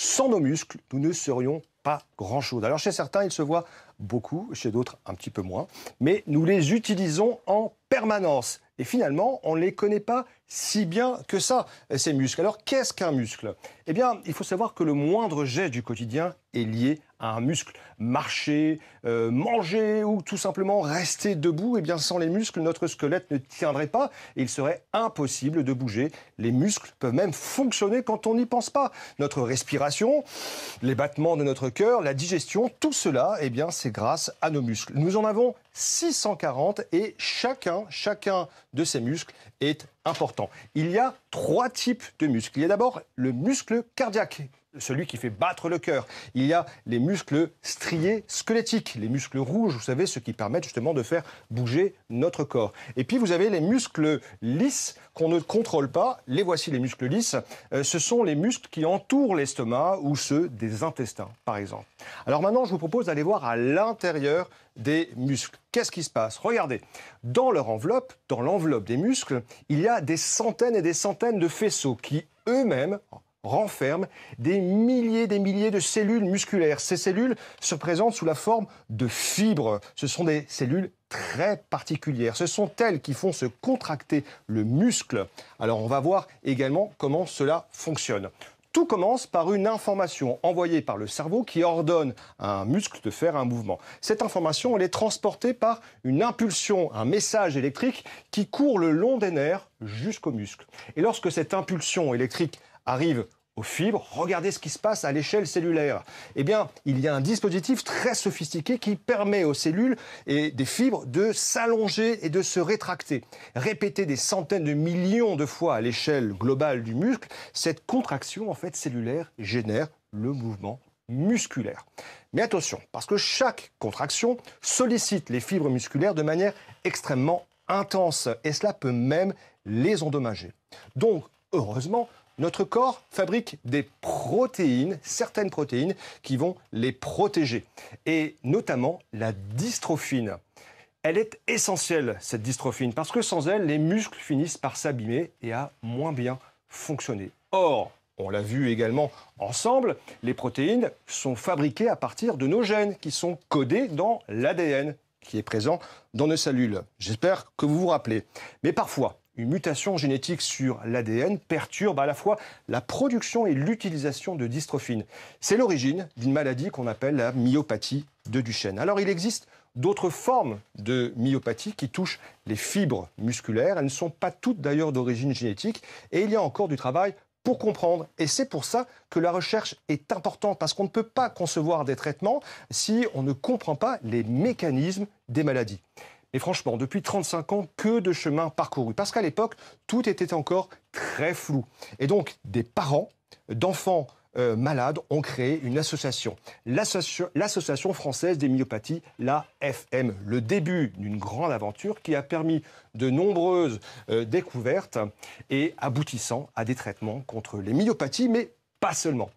Sans nos muscles, nous ne serions pas grand-chose. Alors chez certains, ils se voient beaucoup, chez d'autres un petit peu moins, mais nous les utilisons en permanence. Et finalement, on ne les connaît pas si bien que ça, ces muscles. Alors qu'est-ce qu'un muscle? Eh bien, il faut savoir que le moindre geste du quotidien est lié à un muscle. Marcher, manger ou tout simplement rester debout, eh bien sans les muscles, notre squelette ne tiendrait pas et il serait impossible de bouger. Les muscles peuvent même fonctionner quand on n'y pense pas. Notre respiration, les battements de notre cœur, la digestion, tout cela, eh bien c'est grâce à nos muscles. Nous en avons 640 et chacun de ces muscles est important. Il y a 3 types de muscles. Il y a d'abord le muscle cardiaque, celui qui fait battre le cœur. Il y a les muscles striés squelettiques, les muscles rouges, vous savez, ceux qui permettent justement de faire bouger notre corps. Et puis vous avez les muscles lisses qu'on ne contrôle pas. Les voici les muscles lisses. Ce sont les muscles qui entourent l'estomac ou ceux des intestins, par exemple. Alors maintenant, je vous propose d'aller voir à l'intérieur des muscles. Qu'est-ce qui se passe? Regardez, dans leur enveloppe, dans l'enveloppe des muscles, il y a des centaines et des centaines de faisceaux qui eux-mêmes renferment des milliers de cellules musculaires. Ces cellules se présentent sous la forme de fibres. Ce sont des cellules très particulières. Ce sont elles qui font se contracter le muscle. Alors on va voir également comment cela fonctionne. Tout commence par une information envoyée par le cerveau qui ordonne à un muscle de faire un mouvement. Cette information, elle est transportée par une impulsion, un message électrique qui court le long des nerfs jusqu'au muscle. Et lorsque cette impulsion électrique arrive aux fibres, regardez ce qui se passe à l'échelle cellulaire. Eh bien, il y a un dispositif très sophistiqué qui permet aux cellules et des fibres de s'allonger et de se rétracter. Répétée des centaines de millions de fois à l'échelle globale du muscle, cette contraction en fait cellulaire génère le mouvement musculaire. Mais attention, parce que chaque contraction sollicite les fibres musculaires de manière extrêmement intense et cela peut même les endommager. Donc, heureusement, notre corps fabrique des protéines, certaines protéines, qui vont les protéger. Et notamment la dystrophine. Elle est essentielle, cette dystrophine, parce que sans elle, les muscles finissent par s'abîmer et à moins bien fonctionner. Or, on l'a vu également ensemble, les protéines sont fabriquées à partir de nos gènes, qui sont codés dans l'ADN, qui est présent dans nos cellules. J'espère que vous vous rappelez. Mais parfois, une mutation génétique sur l'ADN perturbe à la fois la production et l'utilisation de dystrophine. C'est l'origine d'une maladie qu'on appelle la myopathie de Duchenne. Alors il existe d'autres formes de myopathie qui touchent les fibres musculaires. Elles ne sont pas toutes d'ailleurs d'origine génétique et il y a encore du travail pour comprendre. Et c'est pour ça que la recherche est importante, parce qu'on ne peut pas concevoir des traitements si on ne comprend pas les mécanismes des maladies. Et franchement, depuis 35 ans, que de chemin parcouru. Parce qu'à l'époque, tout était encore très flou. Et donc, des parents d'enfants malades ont créé une association. L'Association française des myopathies, l'AFM. Le début d'une grande aventure qui a permis de nombreuses découvertes et aboutissant à des traitements contre les myopathies, mais pas seulement.